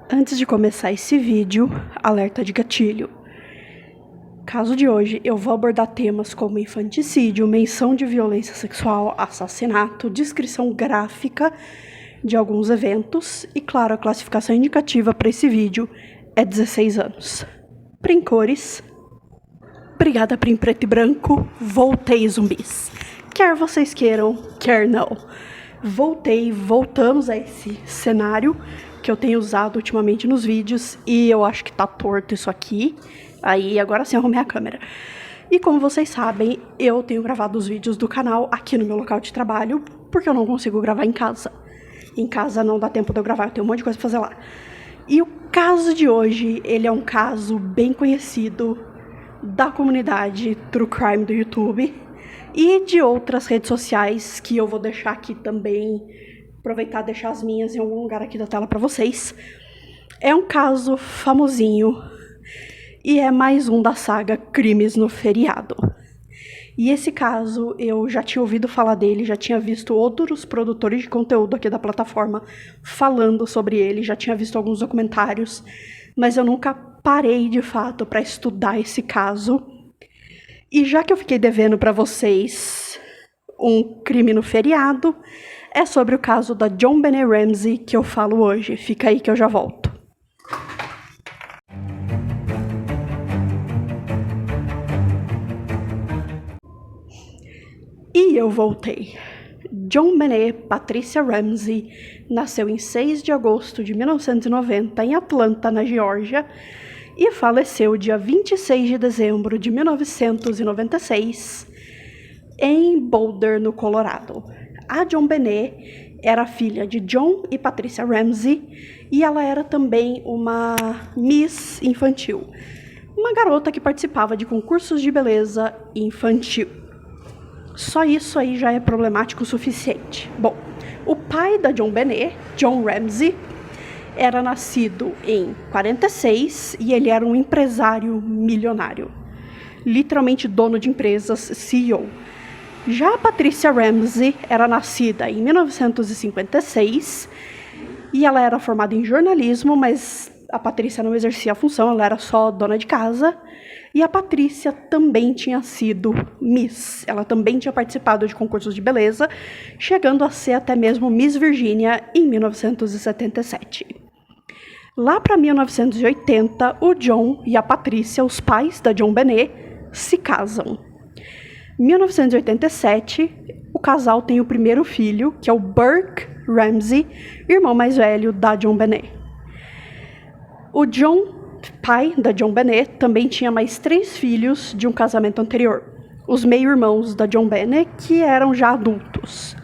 Antes de começar esse vídeo, alerta de gatilho. Caso de hoje, eu vou abordar temas como infanticídio, menção de violência sexual, assassinato, descrição gráfica de alguns eventos e, claro, a classificação indicativa para esse vídeo é 16 anos. Prim cores. Obrigada, Prim preto e branco. Voltei, zumbis. Quer vocês queiram, quer não. Voltamos a esse cenário que eu tenho usado ultimamente nos vídeos e eu acho que tá torto isso aqui. Aí, agora sim, arrumei a câmera. E como vocês sabem, eu tenho gravado os vídeos do canal aqui no meu local de trabalho, porque eu não consigo gravar em casa. Em casa não dá tempo de eu gravar, eu tenho um monte de coisa pra fazer lá. E o caso de hoje, ele é um caso bem conhecido da comunidade True Crime do YouTube e de outras redes sociais que eu vou deixar aqui também, aproveitar e deixar as minhas em algum lugar aqui da tela pra vocês. É um caso famosinho e é mais um da saga Crimes no Feriado. E esse caso, eu já tinha ouvido falar dele, já tinha visto outros produtores de conteúdo aqui da plataforma falando sobre ele, já tinha visto alguns documentários, mas eu nunca parei de fato para estudar esse caso. E já que eu fiquei devendo para vocês um crime no feriado, é sobre o caso da JonBenét Ramsey que eu falo hoje. Fica aí que eu já volto. E eu voltei. JonBenét Patricia Ramsey nasceu em 6 de agosto de 1990 em Atlanta, na Geórgia, e faleceu dia 26 de dezembro de 1996 em Boulder, no Colorado. A JonBenét era filha de John e Patricia Ramsey e ela era também uma Miss infantil, uma garota que participava de concursos de beleza infantil. Só isso aí já é problemático o suficiente. Bom, o pai da JonBenét, John Ramsey, era nascido em 46 e ele era um empresário milionário. Literalmente dono de empresas, CEO. Já a Patricia Ramsey era nascida em 1956 e ela era formada em jornalismo, mas a Patrícia não exercia a função, ela era só dona de casa. E a Patrícia também tinha sido Miss, ela também tinha participado de concursos de beleza, chegando a ser até mesmo Miss Virgínia em 1977. Lá para 1980, o John e a Patrícia, os pais da JonBenét, se casam. Em 1987, o casal tem o primeiro filho, que é o Burke Ramsey, irmão mais velho da JonBenét. O John, pai da JonBenét, também tinha mais 3 filhos de um casamento anterior, os meio-irmãos da JonBenét, que eram já adultos.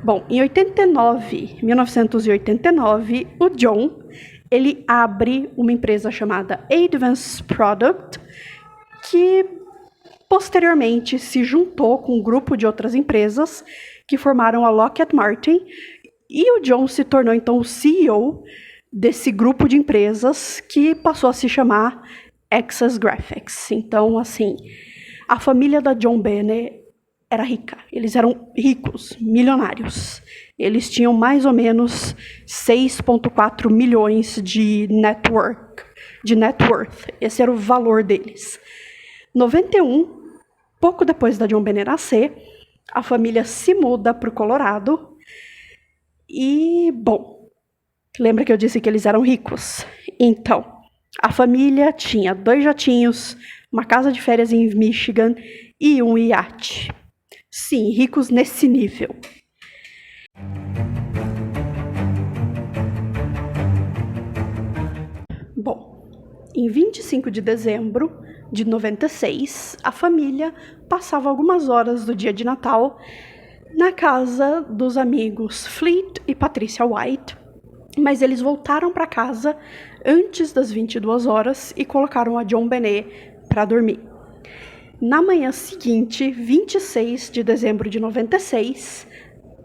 Bom, em 1989, o John, ele abre uma empresa chamada Advance Product, que posteriormente se juntou com um grupo de outras empresas que formaram a Lockheed Martin, e o John se tornou então o CEO desse grupo de empresas que passou a se chamar Access Graphics. Então, assim, a família da JonBenét era rica. Eles eram ricos, milionários. Eles tinham mais ou menos 6,4 milhões de net worth. Esse era o valor deles. Em 91, pouco depois da JonBenét nascer, a família se muda para o Colorado. E, bom, lembra que eu disse que eles eram ricos? Então, a família tinha 2 jatinhos, uma casa de férias em Michigan e um iate. Sim, ricos nesse nível. Bom, em 25 de dezembro de 96, a família passava algumas horas do dia de Natal na casa dos amigos Fleet e Patricia White, mas eles voltaram para casa antes das 22 horas e colocaram a JonBenét para dormir. Na manhã seguinte, 26 de dezembro de 96,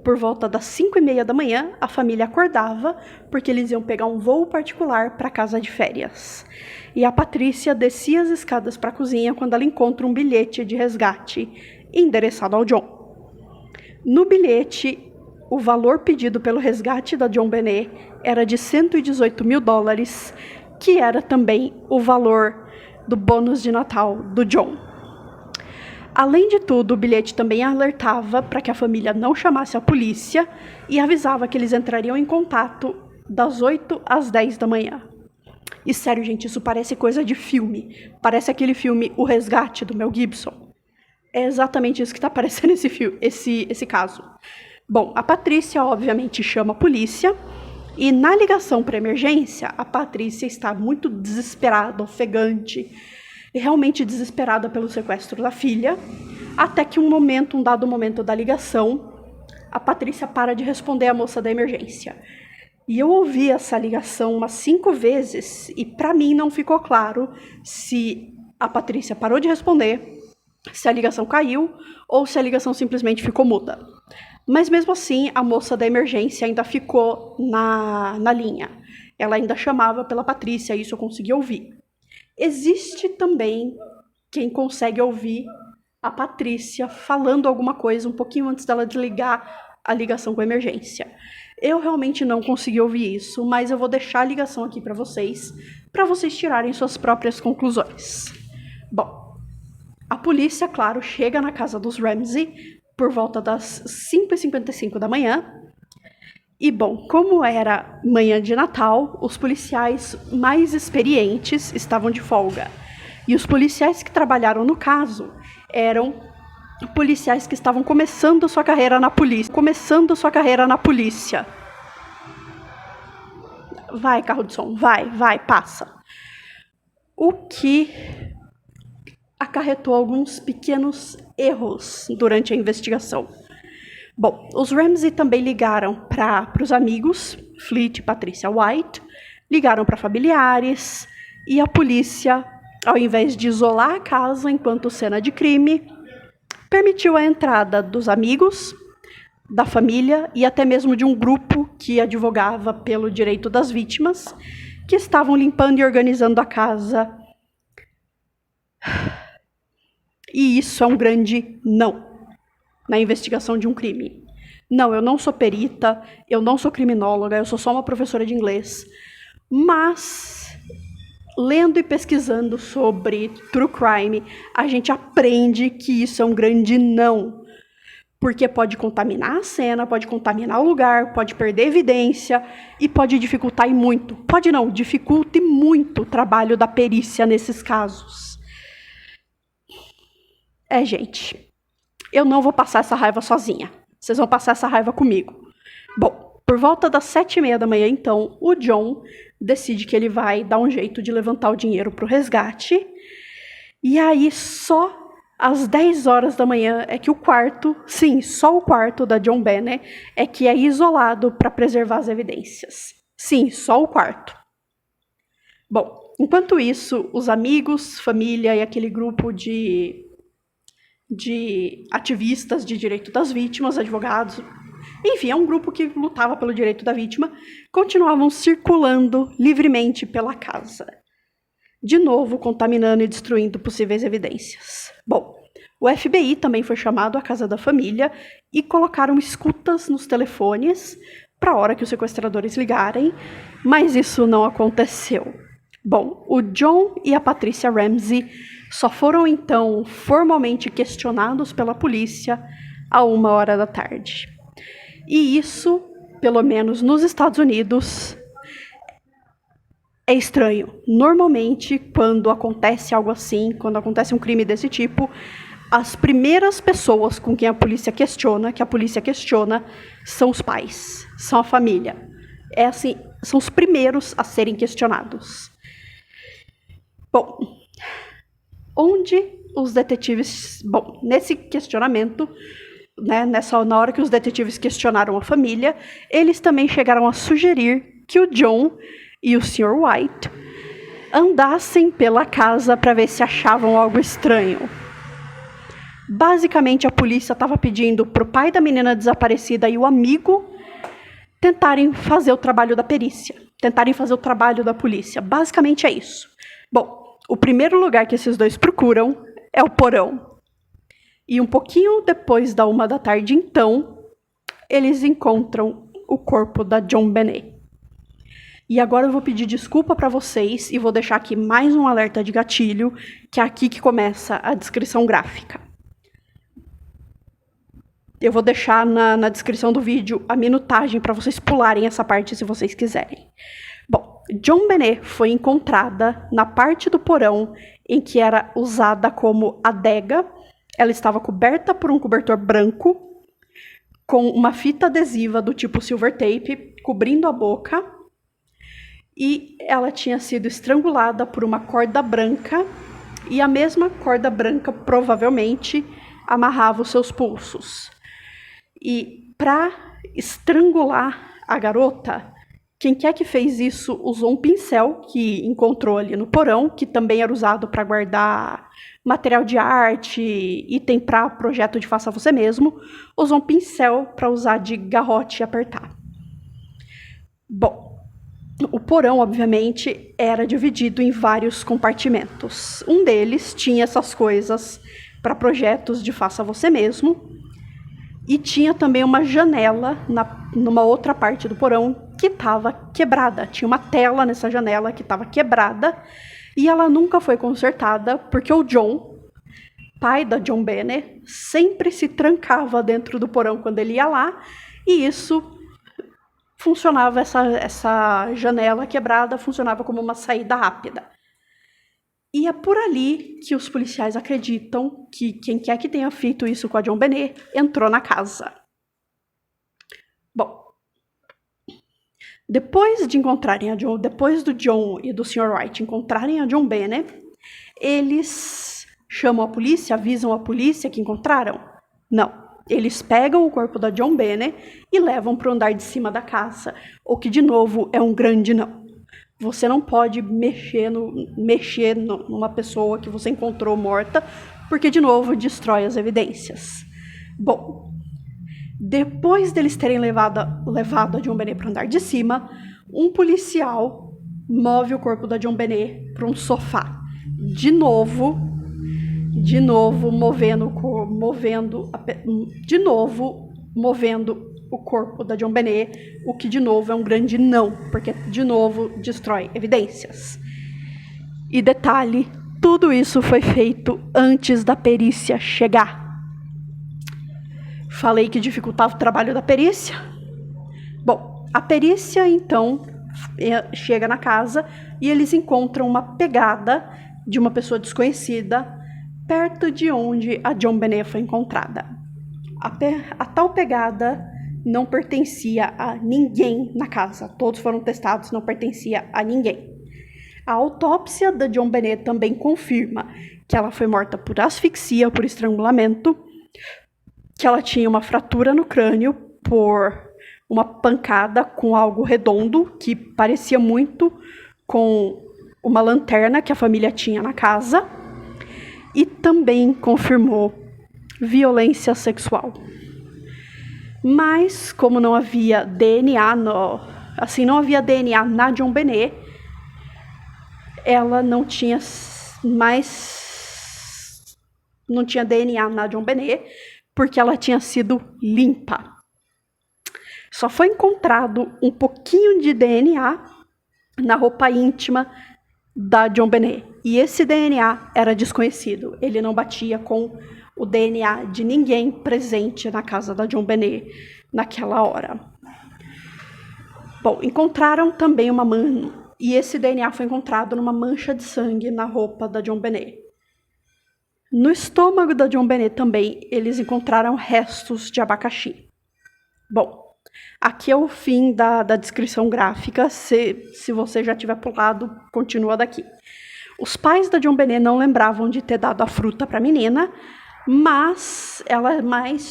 por volta das 5h30 da manhã, a família acordava porque eles iam pegar um voo particular para casa de férias. E a Patrícia descia as escadas para a cozinha quando ela encontra um bilhete de resgate endereçado ao John. No bilhete, o valor pedido pelo resgate da JonBenét era de $118.000, que era também o valor do bônus de Natal do John. Além de tudo, o bilhete também alertava para que a família não chamasse a polícia e avisava que eles entrariam em contato das 8 às 10 da manhã. E sério, gente, isso parece coisa de filme. Parece aquele filme O Resgate, do Mel Gibson. É exatamente isso que está aparecendo esse caso. Bom, a Patrícia obviamente chama a polícia e na ligação para emergência, a Patrícia está muito desesperada, ofegante, realmente desesperada pelo sequestro da filha, até que um dado momento da ligação, a Patrícia para de responder a moça da emergência. E eu ouvi essa ligação umas 5 vezes e para mim não ficou claro se a Patrícia parou de responder, se a ligação caiu ou se a ligação simplesmente ficou muda. Mas mesmo assim, a moça da emergência ainda ficou na linha. Ela ainda chamava pela Patrícia, isso eu consegui ouvir. Existe também quem consegue ouvir a Patrícia falando alguma coisa um pouquinho antes dela desligar a ligação com a emergência. Eu realmente não consegui ouvir isso, mas eu vou deixar a ligação aqui para vocês tirarem suas próprias conclusões. Bom, a polícia, claro, chega na casa dos Ramsey por volta das 5h55 da manhã. E, bom, como era manhã de Natal, os policiais mais experientes estavam de folga. E os policiais que trabalharam no caso eram policiais que estavam começando sua carreira na polícia. Vai, carro de som, vai, passa. O que acarretou alguns pequenos erros durante a investigação. Bom, os Ramsey também ligaram para os amigos, Fleet e Patricia White, ligaram para familiares, e a polícia, ao invés de isolar a casa enquanto cena de crime, permitiu a entrada dos amigos, da família e até mesmo de um grupo que advogava pelo direito das vítimas, que estavam limpando e organizando a casa. E isso é um grande não na investigação de um crime. Não, eu não sou perita, eu não sou criminóloga, eu sou só uma professora de inglês. Mas, lendo e pesquisando sobre true crime, a gente aprende que isso é um grande não. Porque pode contaminar a cena, pode contaminar o lugar, pode perder evidência e pode dificultar e muito. Pode não, dificulta muito o trabalho da perícia nesses casos. Gente, eu não vou passar essa raiva sozinha. Vocês vão passar essa raiva comigo. Bom, por volta das 7h30 da manhã, então, o John decide que ele vai dar um jeito de levantar o dinheiro para o resgate. E aí, só às 10 horas da manhã é que o quarto, sim, só o quarto da John Bennett é que é isolado para preservar as evidências. Sim, só o quarto. Bom, enquanto isso, os amigos, família e aquele grupo de ativistas de direito das vítimas, advogados, enfim, é um grupo que lutava pelo direito da vítima, continuavam circulando livremente pela casa, de novo contaminando e destruindo possíveis evidências. Bom, o FBI também foi chamado à casa da família e colocaram escutas nos telefones para a hora que os sequestradores ligarem, mas isso não aconteceu. Bom, o John e a Patricia Ramsey só foram, então, formalmente questionados pela polícia a 1h da tarde. E isso, pelo menos nos Estados Unidos, é estranho. Normalmente, quando acontece algo assim, quando acontece um crime desse tipo, as primeiras pessoas com quem a polícia questiona, são os pais, são a família. É assim, são os primeiros a serem questionados. Bom, nesse questionamento, né, na hora que os detetives questionaram a família, eles também chegaram a sugerir que o John e o Sr. White andassem pela casa para ver se achavam algo estranho. Basicamente, a polícia estava pedindo para o pai da menina desaparecida e o amigo tentarem fazer o trabalho da perícia, tentarem fazer o trabalho da polícia. Basicamente é isso. Bom, o primeiro lugar que esses dois procuram é o porão. E um pouquinho depois da 1h da tarde, então, eles encontram o corpo da John Bennett. E agora eu vou pedir desculpa para vocês e vou deixar aqui mais um alerta de gatilho, que é aqui que começa a descrição gráfica. Eu vou deixar na descrição do vídeo a minutagem para vocês pularem essa parte se vocês quiserem. Bom, JonBenét foi encontrada na parte do porão em que era usada como adega. Ela estava coberta por um cobertor branco, com uma fita adesiva do tipo silver tape, cobrindo a boca. E ela tinha sido estrangulada por uma corda branca, e a mesma corda branca provavelmente amarrava os seus pulsos. E para estrangular a garota, quem quer que fez isso usou um pincel que encontrou ali no porão, que também era usado para guardar material de arte, item para projeto de faça você mesmo, usou um pincel para usar de garrote e apertar. Bom, o porão, obviamente, era dividido em vários compartimentos. Um deles tinha essas coisas para projetos de faça você mesmo, e tinha também uma janela numa outra parte do porão que estava quebrada. Tinha uma tela nessa janela que estava quebrada e ela nunca foi consertada porque o John, pai da JonBenét, sempre se trancava dentro do porão quando ele ia lá, e isso funcionava, essa janela quebrada funcionava como uma saída rápida. E é por ali que os policiais acreditam que quem quer que tenha feito isso com a JonBenét entrou na casa. Bom, depois do John e do Sr. Wright encontrarem a JonBenét, eles chamam a polícia, avisam a polícia que encontraram? Não. Eles pegam o corpo da JonBenét e levam para o andar de cima da casa, o que, de novo, é um grande não. Você não pode mexer numa pessoa que você encontrou morta, porque, de novo, destrói as evidências. Bom, depois deles terem levado a JonBenét para o andar de cima, um policial move o corpo da JonBenét para um sofá. De novo movendo o corpo da JonBenét, o que de novo é um grande não, porque de novo destrói evidências. E detalhe, tudo isso foi feito antes da perícia chegar. Falei que dificultava o trabalho da perícia? Bom, a perícia então chega na casa e eles encontram uma pegada de uma pessoa desconhecida perto de onde a JonBenét foi encontrada. A tal pegada não pertencia a ninguém na casa. Todos foram testados, não pertencia a ninguém. A autópsia da JonBenét também confirma que ela foi morta por asfixia, por estrangulamento, que ela tinha uma fratura no crânio por uma pancada com algo redondo, que parecia muito com uma lanterna que a família tinha na casa, e também confirmou violência sexual. Mas, como não havia DNA, não havia DNA na JonBenét, ela não tinha DNA na JonBenét, porque ela tinha sido limpa. Só foi encontrado um pouquinho de DNA na roupa íntima da JonBenét. E esse DNA era desconhecido. Ele não batia com o DNA de ninguém presente na casa da JonBenét naquela hora. Bom, encontraram também e esse DNA foi encontrado numa mancha de sangue na roupa da JonBenét. No estômago da JonBenét também, eles encontraram restos de abacaxi. Bom, aqui é o fim da descrição gráfica. Se você já tiver pulado, continua daqui. Os pais da JonBenét não lembravam de ter dado a fruta para a menina, mas ela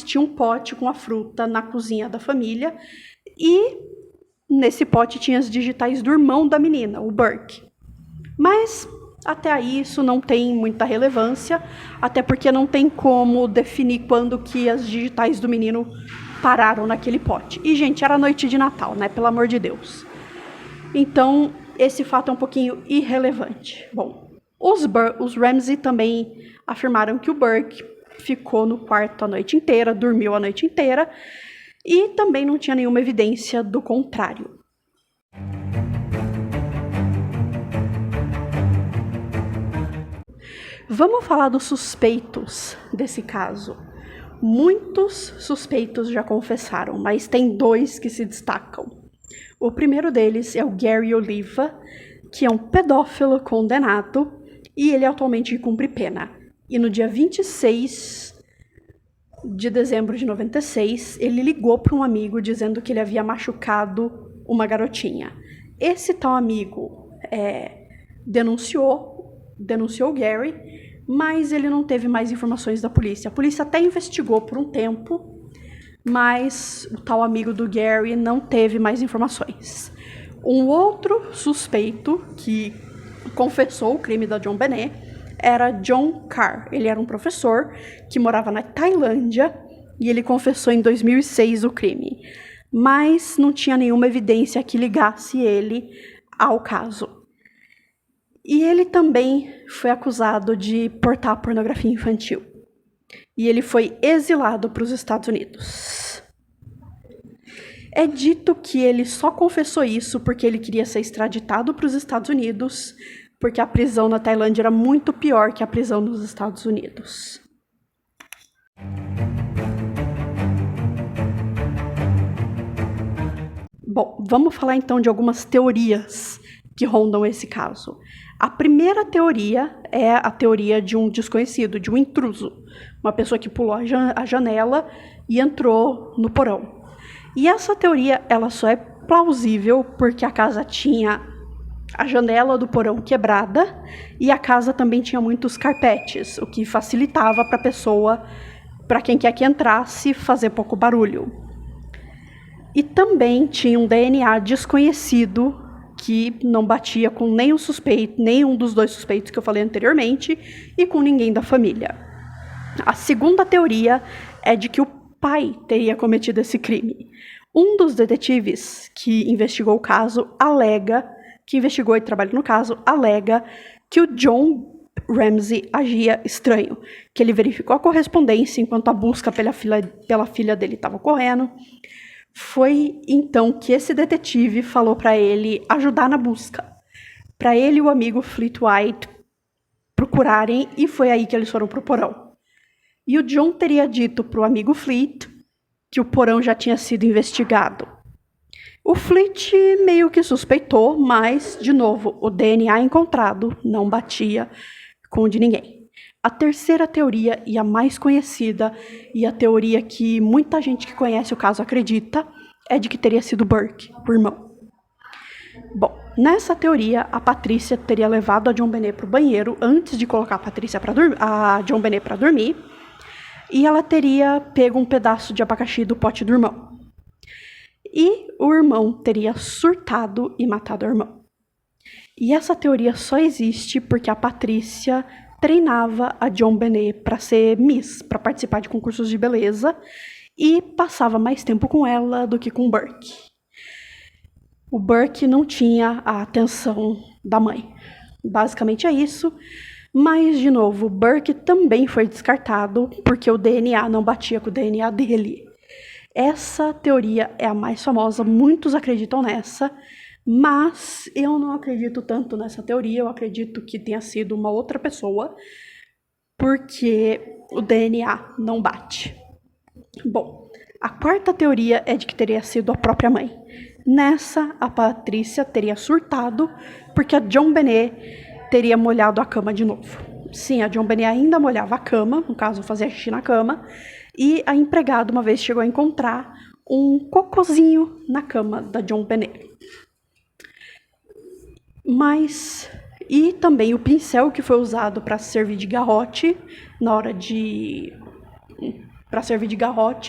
tinha um pote com a fruta na cozinha da família, e nesse pote tinha as digitais do irmão da menina, o Burke. Mas até aí isso não tem muita relevância, até porque não tem como definir quando que as digitais do menino pararam naquele pote. E, gente, era noite de Natal, né? Pelo amor de Deus. Então, esse fato é um pouquinho irrelevante. Bom, os Ramsey também afirmaram que o Burke ficou no quarto a noite inteira, dormiu a noite inteira, e também não tinha nenhuma evidência do contrário. Vamos falar dos suspeitos desse caso. Muitos suspeitos já confessaram, mas tem 2 que se destacam. O primeiro deles é o Gary Oliva, que é um pedófilo condenado e ele atualmente cumpre pena. E no dia 26 de dezembro de 96, ele ligou para um amigo dizendo que ele havia machucado uma garotinha. Esse tal amigo denunciou o Gary, mas ele não teve mais informações da polícia. A polícia até investigou por um tempo, mas o tal amigo do Gary não teve mais informações. Um outro suspeito que confessou o crime da JonBenét era John Carr. Ele era um professor que morava na Tailândia e ele confessou em 2006 o crime, mas não tinha nenhuma evidência que ligasse ele ao caso. E ele também foi acusado de portar pornografia infantil. E ele foi exilado para os Estados Unidos. É dito que ele só confessou isso porque ele queria ser extraditado para os Estados Unidos, porque a prisão na Tailândia era muito pior que a prisão nos Estados Unidos. Bom, vamos falar então de algumas teorias que rondam esse caso. A primeira teoria é a teoria de um desconhecido, de um intruso, uma pessoa que pulou a janela e entrou no porão. E essa teoria ela só é plausível porque a casa tinha a janela do porão quebrada e a casa também tinha muitos carpetes, o que facilitava para a pessoa, para quem quer que entrasse, fazer pouco barulho. E também tinha um DNA desconhecido que não batia com nenhum suspeito, nenhum dos 2 suspeitos que eu falei anteriormente e com ninguém da família. A segunda teoria é de que o pai teria cometido esse crime. Um dos detetives que investigou o caso que investigou e trabalha no caso, alega que o John Ramsey agia estranho, que ele verificou a correspondência enquanto a busca pela filha dele estava ocorrendo. Foi então que esse detetive falou para ele ajudar na busca, para ele e o amigo Fleet White procurarem, e foi aí que eles foram pro porão. E o John teria dito pro amigo Fleet que o porão já tinha sido investigado. O Fleet meio que suspeitou, mas, de novo, o DNA encontrado não batia com o de ninguém. A terceira teoria, e a mais conhecida, e a teoria que muita gente que conhece o caso acredita, é de que teria sido Burke, o irmão. Bom, nessa teoria, a Patrícia teria levado a JonBenét para o banheiro antes de colocar a JonBenét para dormir, e ela teria pego um pedaço de abacaxi do pote do irmão. E o irmão teria surtado e matado a irmã. E essa teoria só existe porque a Patrícia treinava a JonBenét para ser Miss, para participar de concursos de beleza, e passava mais tempo com ela do que com o Burke. O Burke não tinha a atenção da mãe. Basicamente é isso. Mas, de novo, o Burke também foi descartado porque o DNA não batia com o DNA dele. Essa teoria é a mais famosa, muitos acreditam nessa, mas eu não acredito tanto nessa teoria, eu acredito que tenha sido uma outra pessoa, porque o DNA não bate. Bom, a quarta teoria é de que teria sido a própria mãe. Nessa, a Patrícia teria surtado, porque a JonBenét teria molhado a cama de novo. Sim, a JonBenét ainda molhava a cama, no caso, fazia xixi na cama, e a empregada uma vez chegou a encontrar um cocôzinho na cama da JonBenét. E também o pincel que foi usado para servir de garrote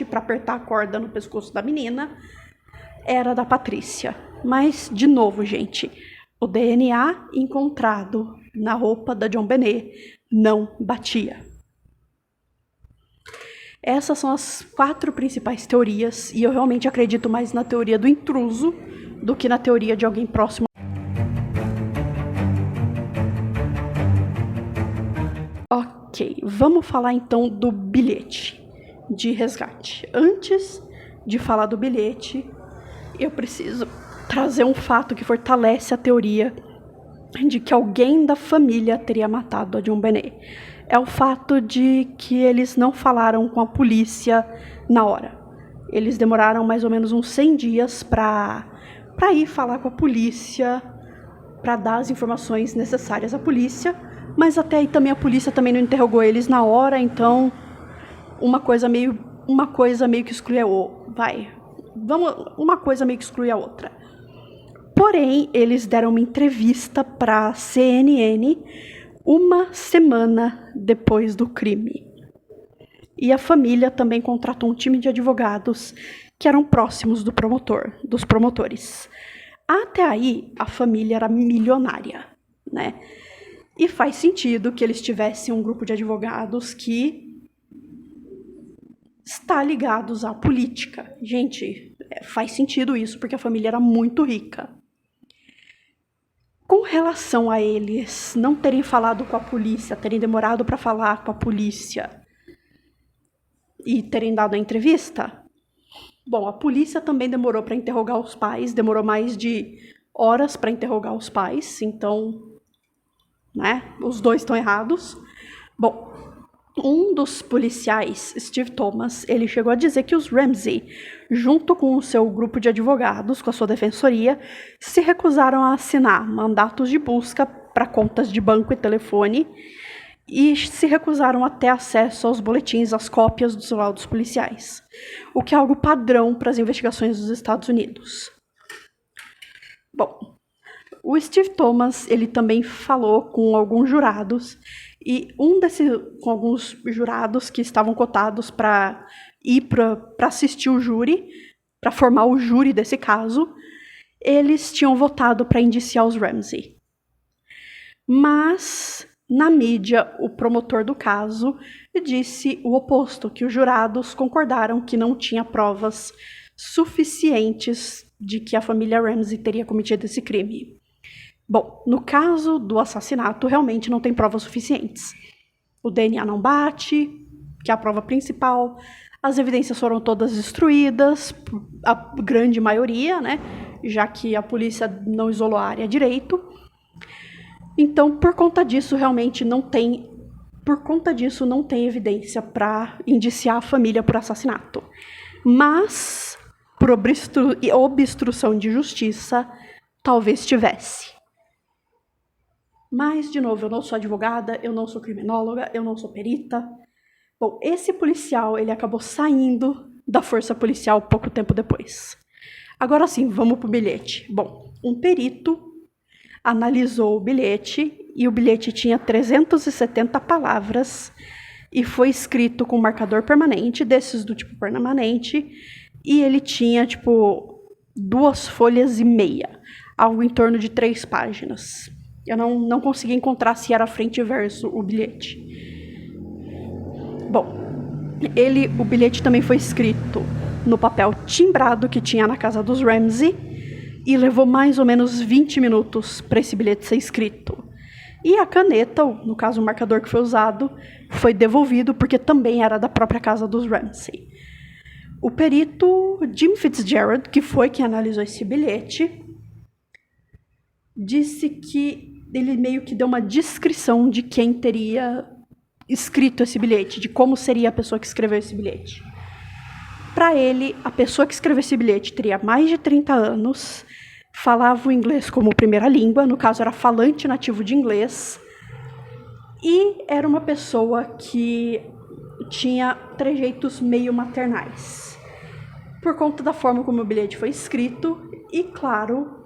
para apertar a corda no pescoço da menina, era da Patrícia. Mas, de novo, gente, o DNA encontrado na roupa da JonBenét não batia. Essas são as 4 principais teorias, e eu realmente acredito mais na teoria do intruso do que na teoria de alguém próximo. Ok, vamos falar então do bilhete de resgate. Antes de falar do bilhete, eu preciso trazer um fato que fortalece a teoria de que alguém da família teria matado a JonBenét. É o fato de que eles não falaram com a polícia na hora. Eles demoraram mais ou menos uns 100 dias para ir falar com a polícia, para dar as informações necessárias à polícia, mas até aí também a polícia também não interrogou eles na hora, então uma coisa meio que exclui a outra. Uma coisa meio que exclui a outra. Porém, eles deram uma entrevista para a CNN uma semana depois do crime. E a família também contratou um time de advogados que eram próximos dos promotores. Até aí, a família era milionária, né? E faz sentido que eles tivessem um grupo de advogados que está ligados à política. Gente, faz sentido isso, porque a família era muito rica. Com relação a eles não terem falado com a polícia, terem demorado para falar com a polícia e terem dado a entrevista, bom, a polícia também demorou para interrogar os pais, demorou mais de horas para interrogar os pais, então, né, os dois estão errados. Bom, um dos policiais, Steve Thomas, ele chegou a dizer que os Ramsey, junto com o seu grupo de advogados, com a sua defensoria, se recusaram a assinar mandatos de busca para contas de banco e telefone e se recusaram a ter acesso aos boletins, às cópias dos laudos policiais, o que é algo padrão para as investigações dos Estados Unidos. Bom, o Steve Thomas, ele também falou com alguns jurados, e com alguns jurados que estavam cotados para ir para assistir o júri, para formar o júri desse caso, eles tinham votado para indiciar os Ramsey. Mas, na mídia, o promotor do caso disse o oposto, que os jurados concordaram que não tinha provas suficientes de que a família Ramsey teria cometido esse crime. Bom, no caso do assassinato, realmente não tem provas suficientes. O DNA não bate, que é a prova principal. As evidências foram todas destruídas, a grande maioria, né? Já que a polícia não isolou a área direito. Então, por conta disso, realmente não tem evidência para indiciar a família por assassinato. Mas, por obstrução de justiça, talvez tivesse. Mas, de novo, eu não sou advogada, eu não sou criminóloga, eu não sou perita. Bom, esse policial, ele acabou saindo da força policial pouco tempo depois. Agora sim, vamos pro bilhete. Bom, um perito analisou o bilhete e o bilhete tinha 370 palavras e foi escrito com marcador permanente, desses do tipo permanente, e ele tinha, 2,5 folhas, algo em torno de 3 páginas. Eu não consegui encontrar se era frente e verso o bilhete. Bom, o bilhete também foi escrito no papel timbrado que tinha na casa dos Ramsey e levou mais ou menos 20 minutos para esse bilhete ser escrito. E a caneta, no caso o marcador que foi usado, foi devolvido porque também era da própria casa dos Ramsey. O perito Jim Fitzgerald, que foi quem analisou esse bilhete, disse que ele meio que deu uma descrição de quem teria escrito esse bilhete, de como seria a pessoa que escreveu esse bilhete. Para ele, a pessoa que escreveu esse bilhete teria mais de 30 anos, falava o inglês como primeira língua, no caso era falante nativo de inglês, e era uma pessoa que tinha trejeitos meio maternais. Por conta da forma como o bilhete foi escrito, e claro,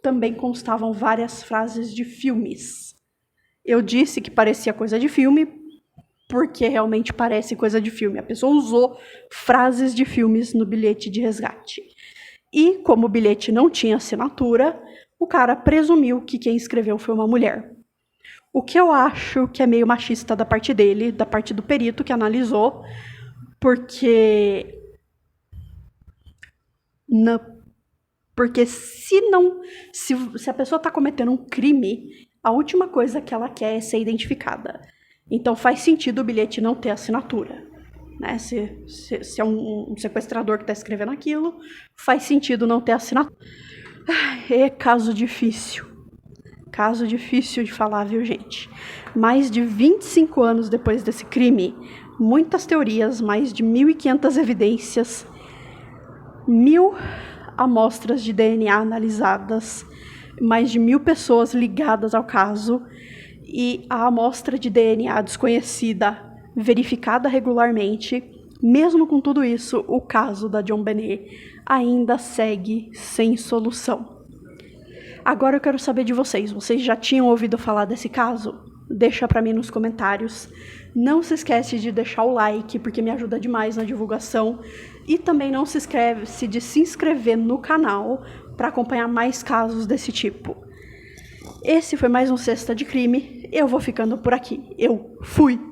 também constavam várias frases de filmes. Eu disse que parecia coisa de filme, porque realmente parece coisa de filme. A pessoa usou frases de filmes no bilhete de resgate. E, como o bilhete não tinha assinatura, o cara presumiu que quem escreveu foi uma mulher. O que eu acho que é meio machista da parte dele, da parte do perito que analisou, porque se a pessoa está cometendo um crime, a última coisa que ela quer é ser identificada. Então faz sentido o bilhete não ter assinatura. Né? Se é um sequestrador que está escrevendo aquilo, faz sentido não ter assinatura. É caso difícil. Caso difícil de falar, viu, gente? Mais de 25 anos depois desse crime, muitas teorias, mais de 1.500 evidências, 1.000 amostras de DNA analisadas, mais de 1.000 pessoas ligadas ao caso e a amostra de DNA desconhecida verificada regularmente. Mesmo com tudo isso, o caso da JonBenét ainda segue sem solução. Agora eu quero saber de vocês. Vocês já tinham ouvido falar desse caso? Deixa pra mim nos comentários. Não se esquece de deixar o like, porque me ajuda demais na divulgação. E também não se esquece de se inscrever no canal para acompanhar mais casos desse tipo. Esse foi mais um Sexta de Crime. Eu vou ficando por aqui. Eu fui!